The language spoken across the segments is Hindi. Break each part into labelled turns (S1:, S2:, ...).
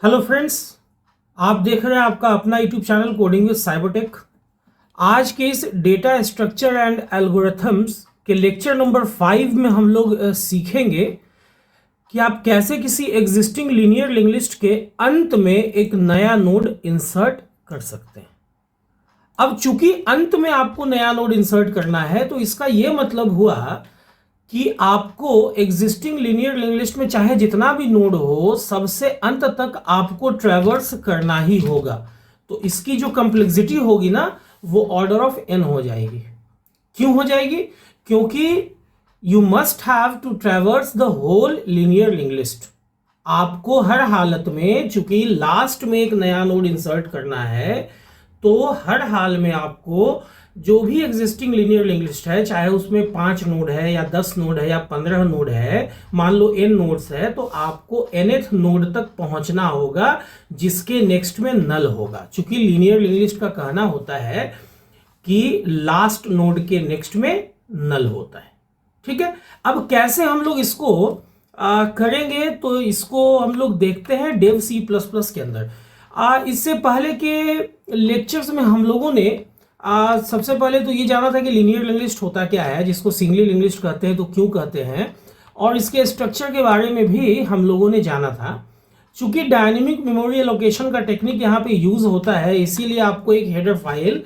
S1: हेलो फ्रेंड्स, आप देख रहे हैं आपका अपना YouTube channel coding with Cybertech. आज के इस डेटा स्ट्रक्चर एंड एल्गोरिथम्स के लेक्चर नंबर 5 में हम लोग सीखेंगे कि आप कैसे किसी एग्जिस्टिंग लीनियर लिंक लिस्ट के अंत में एक नया नोड इंसर्ट कर सकते हैं। अब चूंकि अंत में आपको नया नोड इंसर्ट करना है तो इसका यह मतलब हुआ कि आपको एग्जिस्टिंग लीनियर लिंक लिस्ट में चाहे जितना भी नोड हो सबसे अंत तक आपको ट्रैवर्स करना ही होगा। तो इसकी जो कॉम्प्लेक्सिटी होगी ना वो ऑर्डर ऑफ n हो जाएगी। क्यों हो जाएगी? क्योंकि you must have to traverse the whole linear link list. आपको हर हालत में, चूंकि लास्ट में एक नया नोड इंसर्ट करना है, तो हर हाल में आपको जो भी एग्जिस्टिंग लीनियर लिंक लिस्ट है, चाहे उसमें 5 नोड है या 10 नोड है या 15 नोड है, मान लो n नोड्स है, तो आपको nth नोड तक पहुंचना होगा जिसके नेक्स्ट में नल होगा। चूंकि लीनियर लिंक लिस्ट का कहना होता है कि लास्ट नोड के नेक्स्ट में नल होता है। ठीक है, अब कैसे हम लोग इसको करेंगे तो इसको हम लोग देखते हैं डेव C++ के अंदर। इससे पहले के लेक्चर्स में हम लोगों ने सबसे पहले तो ये जाना था कि लीनियर लिंक लिस्ट होता क्या है, जिसको सिंगली लिंक लिस्ट कहते हैं तो क्यों कहते हैं, और इसके स्ट्रक्चर के बारे में भी हम लोगों ने जाना था। चूंकि डायनेमिक मेमोरी एलोकेशन का टेक्निक यहाँ पे यूज होता है, इसीलिए आपको एक हेडर फाइल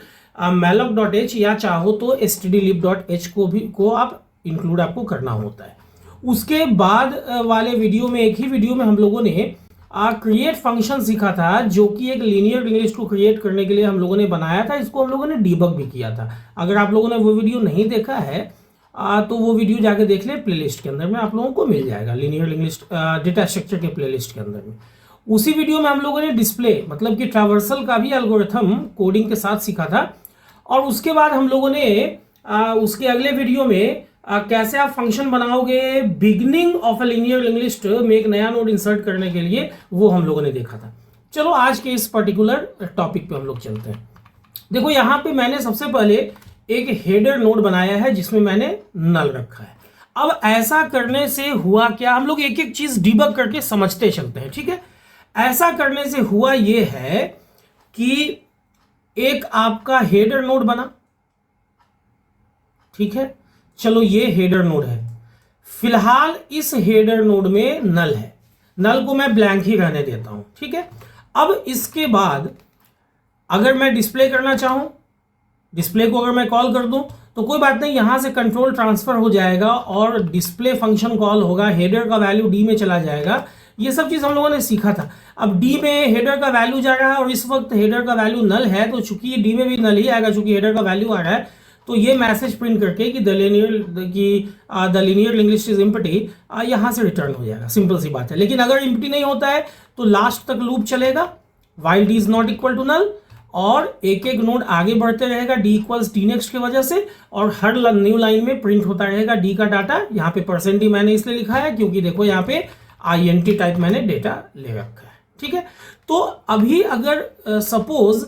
S1: malloc.h या चाहो तो stdlib.h को आप इंक्लूड आपको करना होता है। उसके बाद वाले वीडियो में, एक ही वीडियो में हम लोगों ने क्रिएट फंक्शन सीखा था, जो कि एक लीनियर लिंक लिस्ट को क्रिएट करने के लिए हम लोगों ने बनाया था। इसको हम लोगों ने डीबग भी किया था। अगर आप लोगों ने वो वीडियो नहीं देखा है तो वो वीडियो जाके देख ले, प्लेलिस्ट के अंदर में आप लोगों को मिल जाएगा, linear link list data structure के प्लेलिस्ट के अंदर में। उसी वीडियो में हम लोगों ने डिस्प्ले मतलब कि ट्रैवर्सल का भी एल्गोरिथम कोडिंग के साथ सीखा था। और उसके बाद हम लोगों ने उसके अगले वीडियो में कैसे आप फंक्शन बनाओगे beginning of a linear link list में एक नया नोड इंसर्ट करने के लिए, वो हम लोगों ने देखा था। चलो आज के इस पर्टिकुलर टॉपिक पे हम लोग चलते हैं। देखो यहाँ पे मैंने सबसे पहले एक हेडर नोड बनाया है जिसमें मैंने नल रखा है। अब ऐसा करने से हुआ क्या, हम लोग एक एक चीज डिबग करके समझते चलते हैं। ठीक है, ऐसा करने से हुआ ये है कि एक आपका हेडर नोड बना। ठीक है, चलो ये हेडर नोड है। फिलहाल इस हेडर नोड में नल है, नल को मैं ब्लैंक ही रहने देता हूं। ठीक है, अब इसके बाद अगर मैं डिस्प्ले करना चाहूं, डिस्प्ले को अगर मैं कॉल कर दूं तो कोई बात नहीं, यहां से कंट्रोल ट्रांसफर हो जाएगा और डिस्प्ले फंक्शन कॉल होगा, हेडर का वैल्यू डी में चला जाएगा। ये सब चीज हम लोगों ने सीखा था। अब डी में हेडर का वैल्यू जा रहा है और इस वक्त हेडर का वैल्यू नल है, तो चूंकि डी में भी नल ही आएगा, चूंकि हेडर का वैल्यू आ रहा है, तो ये मैसेज प्रिंट करके कि the linear link list is empty, यहां से रिटर्न हो जाएगा। सिंपल सी बात है। लेकिन अगर एम्प्टी नहीं होता है तो लास्ट तक लूप चलेगा while D is not equal to null, और एक एक नोड आगे बढ़ते रहेगा डी इक्वल्स डी नेक्स्ट की वजह से, और हर न्यू लाइन में प्रिंट होता रहेगा डी का डाटा। यहाँ पे परसेंट डी मैंने इसलिए लिखा है क्योंकि देखो यहाँ पे INT टाइप मैंने डेटा ले रखा है। ठीक है, तो अभी अगर सपोज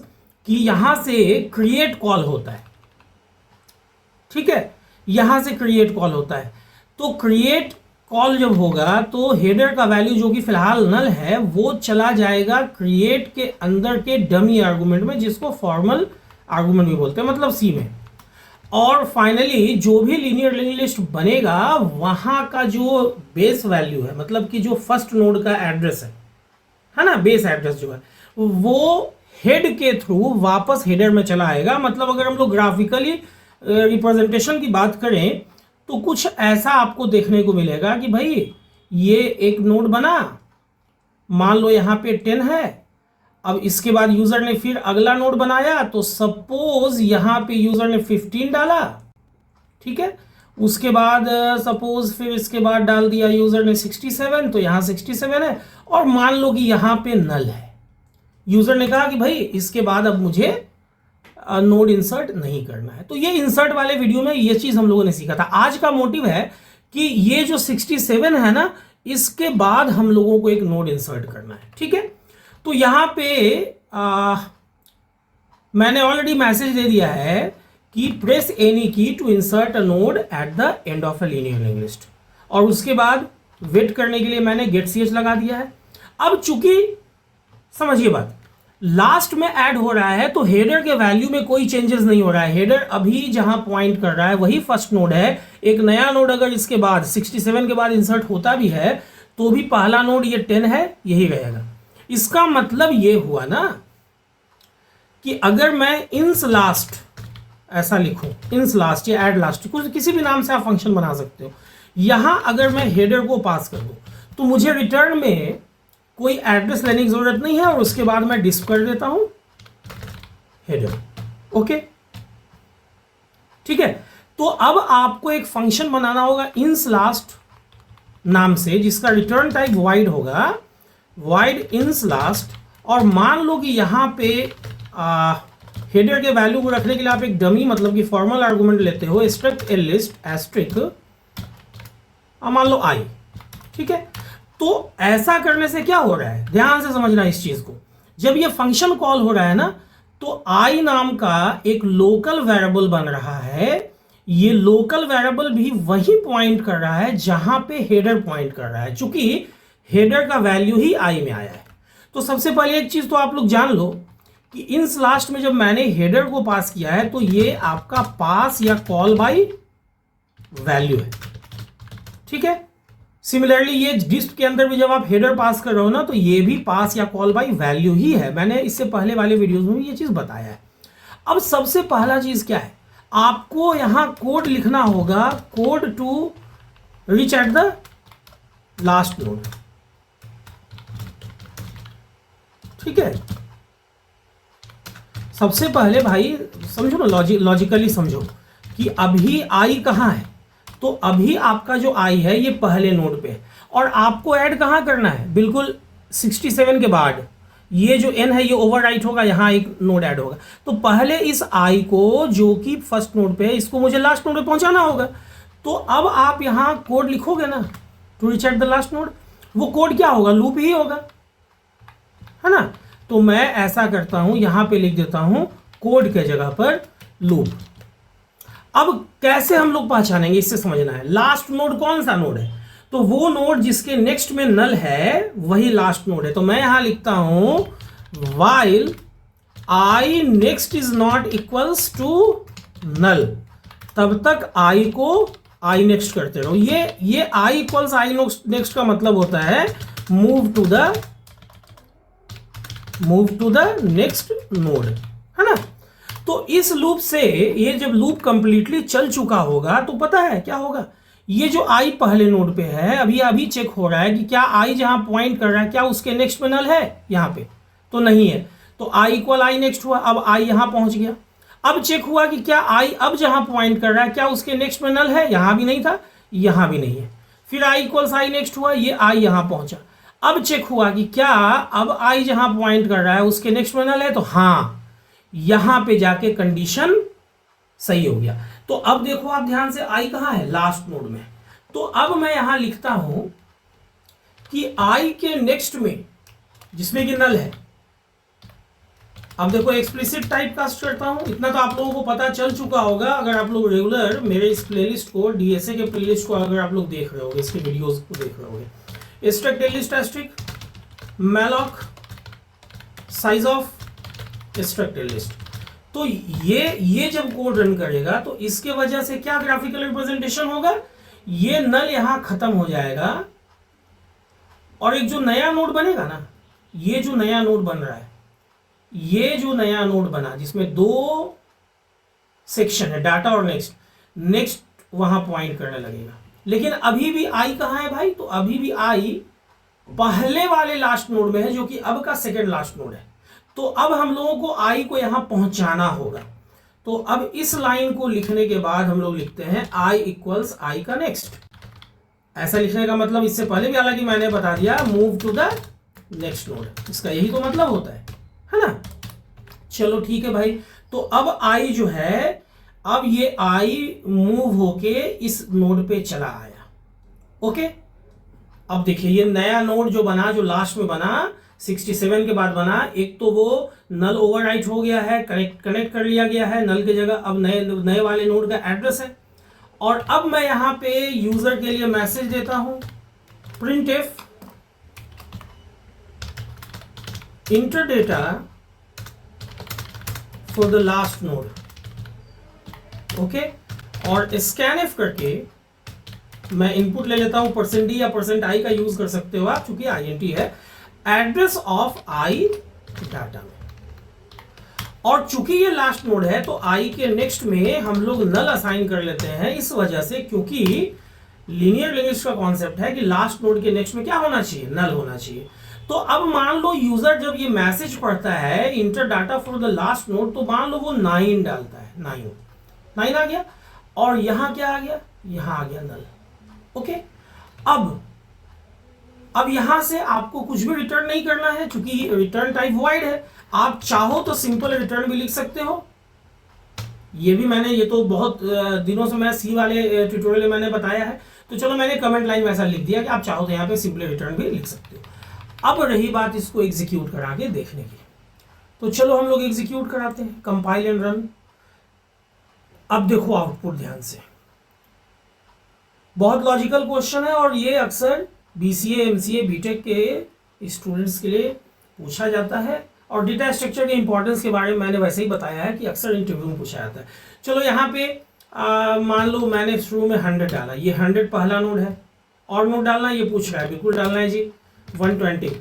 S1: कि यहां से क्रिएट कॉल होता है, ठीक है, यहां से क्रिएट कॉल होता है, तो क्रिएट कॉल जब होगा तो हेडर का वैल्यू जो कि फिलहाल नल है वो चला जाएगा क्रिएट के अंदर के डमी आर्गुमेंट में, जिसको फॉर्मल आर्गुमेंट भी बोलते हैं, मतलब सी में। और फाइनली जो भी लीनियर लिंक लिस्ट बनेगा वहां का जो बेस वैल्यू है, मतलब कि जो फर्स्ट नोड का एड्रेस है ना, बेस एड्रेस जो है वो हेड के थ्रू वापस हेडर में चला आएगा। मतलब अगर हम लोग ग्राफिकली रिप्रेजेंटेशन की बात करें तो कुछ ऐसा आपको देखने को मिलेगा कि भाई ये एक नोड बना, मान लो यहाँ पे 10 है। अब इसके बाद यूजर ने फिर अगला नोड बनाया, तो सपोज यहाँ पे यूजर ने 15 डाला। ठीक है, उसके बाद सपोज फिर इसके बाद डाल दिया यूजर ने 67, तो यहाँ 67 है, और मान लो कि यहाँ पे नल है। यूजर ने कहा कि भाई इसके बाद अब मुझे नोड इंसर्ट नहीं करना है। तो ये इंसर्ट वाले वीडियो में ये चीज हम लोगों ने सीखा था। आज का मोटिव है कि ये जो 67 है ना, इसके बाद हम लोगों को एक नोड इंसर्ट करना है। ठीक है, तो यहां पे मैंने ऑलरेडी मैसेज दे दिया है कि press any key to insert a node at the end of a linear link list, और उसके बाद वेट करने के लिए मैंने गेट ch लगा दिया है। अब चूंकि समझिए बात, लास्ट में ऐड हो रहा है तो हेडर के वैल्यू में कोई चेंजेस नहीं हो रहा है। हेडर अभी जहां पॉइंट कर रहा है वही फर्स्ट नोड है। एक नया नोड अगर इसके बाद 67 के बाद इंसर्ट होता भी है तो भी पहला नोड ये 10 है, यही रहेगा। इसका मतलब ये हुआ ना कि अगर मैं इंस लास्ट ऐसा लिखूं, इंस लास्ट या ऐड लास्ट, कुछ किसी भी नाम से आप फंक्शन बना सकते हो, यहां अगर मैं हेडर को पास कर दूं तो मुझे रिटर्न में कोई एड्रेस लेने की जरूरत नहीं है और उसके बाद मैं डिस्प कर देता हूं हेडर। ओके, ठीक है। तो अब आपको एक फंक्शन बनाना होगा इंस लास्ट नाम से, जिसका रिटर्न टाइप वाइड होगा, वाइड इंस लास्ट। और मान लो कि यहां पे हेडर के वैल्यू को रखने के लिए आप एक डमी मतलब कि फॉर्मल आर्गुमेंट लेते हो, स्ट्रक्ट लिस्ट एस्ट्रिक मान लो आई, ठीक है। तो ऐसा करने से क्या हो रहा है, ध्यान से समझना इस चीज को। जब ये फंक्शन कॉल हो रहा है ना तो आई नाम का एक लोकल वेरिएबल बन रहा है। ये लोकल वेरिएबल भी वही पॉइंट कर रहा है जहां पे हेडर पॉइंट कर रहा है, चूंकि हेडर का वैल्यू ही आई में आया है। तो सबसे पहले एक चीज तो आप लोग जान लो कि इंस लास्ट में जब मैंने हेडर को पास किया है तो ये आपका पास या कॉल बाय वैल्यू है, ठीक है। सिमिलरली ये डिस्प के अंदर भी जब आप हेडर पास कर रहे हो ना तो ये भी पास या कॉल बाय वैल्यू ही है। मैंने इससे पहले वाले वीडियोस में भी ये चीज बताया है। अब सबसे पहला चीज क्या है, आपको यहां कोड लिखना होगा, code to reach at the last node, ठीक है। सबसे पहले भाई समझो ना, लॉजिकली समझो कि अभी आई कहां है। तो अभी आपका जो आई है ये पहले नोड पे है और आपको ऐड कहां करना है, बिल्कुल 67 के बाद। ये जो n है ये ओवरराइट होगा, यहां एक नोड ऐड होगा। तो पहले इस i को जो कि फर्स्ट नोड पे है इसको मुझे लास्ट नोड पे पहुंचाना होगा। तो अब आप यहां कोड लिखोगे ना, to reach at the last node, वो कोड क्या होगा, लूप ही होगा, है ना। तो मैं ऐसा करता हूं, यहां पे लिख देता हूं कोड के जगह पर लूप। अब कैसे हम लोग पहचानेंगे, इससे समझना है। लास्ट नोड कौन सा नोड है, तो वो नोड जिसके नेक्स्ट में नल है वही लास्ट नोड है। तो मैं यहां लिखता हूं while I next is not equals to null, तब तक आई को आई नेक्स्ट करते रहो। ये आई इक्वल्स आई नेक्स्ट का मतलब होता है move to the next node, है ना। तो इस लूप से ये जब लूप कंप्लीटली चल चुका होगा तो पता है क्या होगा, ये जो आई पहले नोड पे है अभी चेक हो रहा है कि क्या आई जहां पॉइंट कर रहा है क्या उसके नेक्स्ट में नल है, यहां पे तो नहीं है। तो आई इक्वल आई नेक्स्ट हुआ, अब आई यहां पहुंच गया। अब चेक हुआ कि क्या आई अब जहां पॉइंट कर रहा है क्या उसके नेक्स्ट में नल है, यहां भी नहीं था, यहां भी नहीं है। फिर आई इक्वल्स आई नेक्स्ट हुआ, ये आई यहां पहुंचा। अब चेक हुआ कि क्या अब आई जहां पॉइंट कर रहा है उसके नेक्स्ट में नल है, तो हाँ, यहां पे जाके कंडीशन सही हो गया। तो अब देखो आप ध्यान से, आई कहां है, लास्ट नोड में। तो अब मैं यहां लिखता हूं कि आई के नेक्स्ट में जिसमें कि नल है, अब देखो एक्सप्लिसिट टाइप कास्ट करता हूं। इतना तो आप लोगों को पता चल चुका होगा अगर आप लोग रेगुलर मेरे इस प्लेलिस्ट को, डीएसए के प्लेलिस्ट को अगर आप लोग देख रहे होगे, इसके वीडियोस को देख रहे होगे। Struct list asterisk malloc size of struct list. तो ये जब कोड रन करेगा तो इसके वजह से क्या ग्राफिकल रिप्रेजेंटेशन होगा, ये नल यहां खत्म हो जाएगा और एक जो नया नोड बनेगा ना, ये जो नया नोड बन रहा है, ये जो नया नोड बना जिसमें दो सेक्शन है, डाटा और नेक्स्ट वहां पॉइंट करने लगेगा। लेकिन अभी भी आई कहां है भाई, तो अभी भी आई पहले वाले लास्ट नोड में है जो कि अब का सेकेंड लास्ट नोड है। तो अब हम लोगों को आई को यहां पहुंचाना होगा। तो अब इस लाइन को लिखने के बाद हम लोग लिखते हैं आई इक्वल्स आई का नेक्स्ट। ऐसा लिखने का मतलब इससे पहले भी हालांकि मैंने बता दिया, move to the next node, इसका यही तो मतलब होता है ना। चलो ठीक है भाई। तो अब आई जो है, अब ये आई मूव होके इस नोड पे चला आया। ओके, अब देखिए ये नया नोड जो बना, जो लास्ट में बना 67 के बाद बना, एक तो वो नल ओवरराइट हो गया है, कनेक्ट कर लिया गया है नल की जगह, अब नए वाले नोड का एड्रेस है। और अब मैं यहां पे यूजर के लिए मैसेज देता हूं printf inter data for the last node, okay. और स्कैनएफ करके मैं इनपुट ले लेता हूं %d या %i का यूज कर सकते हो आप, चूंकि INT है, एड्रेस ऑफ i डाटा में। और चूंकि ये लास्ट नोड है तो i के नेक्स्ट में हम लोग नल असाइन कर लेते हैं, इस वजह से क्योंकि लीनियर लिंग्विस्टिक्स का कॉन्सेप्ट है कि लास्ट नोड के नेक्स्ट में क्या होना चाहिए, नल होना चाहिए। तो अब मान लो यूजर जब ये मैसेज पढ़ता है inter data for the last node, तो मान लो वो 9 डालता है, 9 आ गया, और यहां क्या आ गया, यहां आ गया नल, ओके। अब यहां से आपको कुछ भी रिटर्न नहीं करना है, क्योंकि रिटर्न टाइप वॉइड है। आप चाहो तो सिंपल रिटर्न भी लिख सकते हो, ये भी मैंने, ये तो बहुत दिनों से मैं सी वाले ट्यूटोरियल में मैंने बताया है, तो चलो मैंने कमेंट लाइन में ऐसा लिख दिया कि आप चाहो तो यहाँ पे सिंपल रिटर्न भी लिख सकते हो। अब रही बात इसको एग्जीक्यूट करा के देखने की, तो चलो हम लोग एग्जीक्यूट कराते हैं, कंपाइल एंड रन। अब देखो आउटपुट ध्यान से, बहुत लॉजिकल क्वेश्चन है और ये अक्सर BCA MCA BTech के स्टूडेंट्स के लिए पूछा जाता है, और डेटा स्ट्रक्चर के इंपॉर्टेंस के बारे में मैंने वैसे ही बताया है कि अक्सर इंटरव्यू में पूछा जाता है। चलो यहाँ पे मान लो मैंने शुरू में 100 डाला, ये 100 पहला नोड है, और नोड डालना ये पूछ रहा है, बिल्कुल डालना है जी 120,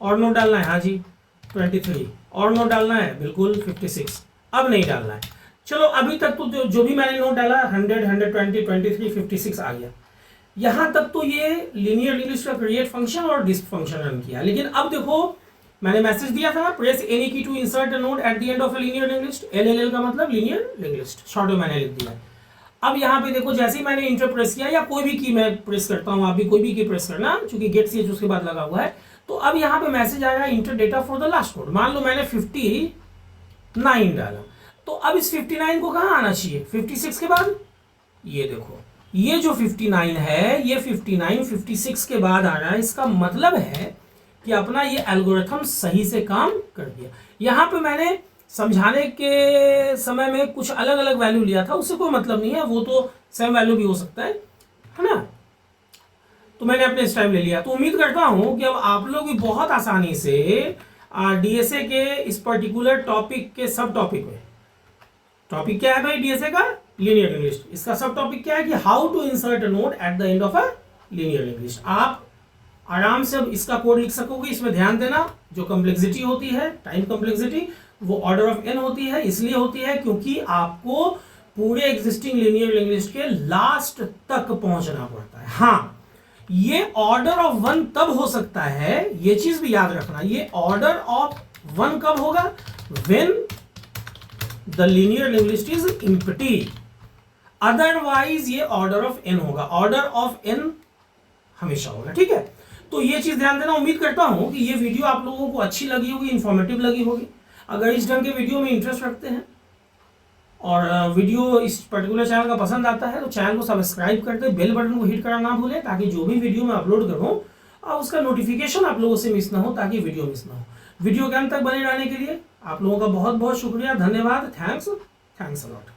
S1: और नोड डालना है, हाँ जी 23, और नोड डालना है बिल्कुल 56, अब नहीं डालना है। चलो अभी तक तो जो भी मैंने नोड डाला 100, 120, 23, 56 आ गया, यहां तक तो ये लीनियर लिस्ट का क्रिएट फंक्शन और डिस्प फंक्शन रन किया। लेकिन अब देखो मैंने मैसेज दिया था, press any key to insert a node at the end of a linear link list, LLL का मतलब लीनियर लिंक लिस्ट, शॉर्ट में मैंने लिख दिया है। अब यहाँ पे देखो जैसे ही मैंने इंटर प्रेस किया, या कोई भी की मैं प्रेस करता हूँ, आप भी कोई भी की प्रेस करना, चूंकि गेट सी उसके बाद लगा हुआ है, तो अब यहाँ पे मैसेज आएगा inter data for the last node. मान लो मैंने 59 डाला, तो अब इस 59 को कहाँ आना चाहिए, 56 के बाद। ये देखो ये जो 59 है, ये 59 56 के बाद आ रहा है, इसका मतलब है कि अपना ये एल्गोरिथम सही से काम कर दिया। यहाँ पे मैंने समझाने के समय में कुछ अलग अलग वैल्यू लिया था, उससे कोई मतलब नहीं है, वो तो सेम वैल्यू भी हो सकता है ना, तो मैंने अपने इस टाइम ले लिया। तो उम्मीद करता हूं कि अब आप लोग भी बहुत आसानी से DSA के इस पर्टिकुलर टॉपिक के सब टॉपिक में, टॉपिक क्या है भाई DSA का, लीनियर लिंक लिस्ट, इसका सब टॉपिक क्या है कि how to insert a node at the end of a linear link list. आप आराम से अब इसका कोड लिख सकोगे। इसमें ध्यान देना, जो कॉम्प्लेक्सिटी होती है, टाइम कॉम्प्लेक्सिटी, वो ऑर्डर ऑफ n होती है, इसलिए होती है क्योंकि आपको पूरे एग्जिस्टिंग लीनियर लिंक लिस्ट के लास्ट तक पहुंचना पड़ता है। हाँ, ये ऑर्डर ऑफ 1 तब हो सकता है, ये चीज भी याद रखना, ये ऑर्डर ऑफ 1 कब होगा, when the linear link list is empty, otherwise ये ऑर्डर ऑफ n होगा, ऑर्डर ऑफ n हमेशा होगा, ठीक है। तो ये चीज ध्यान देना। उम्मीद करता हूं कि ये वीडियो आप लोगों को अच्छी लगी होगी, इंफॉर्मेटिव लगी होगी। अगर इस ढंग के वीडियो में इंटरेस्ट रखते हैं और वीडियो इस पर्टिकुलर चैनल का पसंद आता है, तो चैनल को सब्सक्राइब करके बेल बटन को हिट करना ना भूलें, ताकि जो भी वीडियो मैं अपलोड करूं और उसका नोटिफिकेशन आप लोगों से मिस ना हो, ताकि वीडियो मिस ना हो। वीडियो के अंत तक बने रहने के लिए आप लोगों का बहुत बहुत शुक्रिया, धन्यवाद, थैंक्स अ लॉट।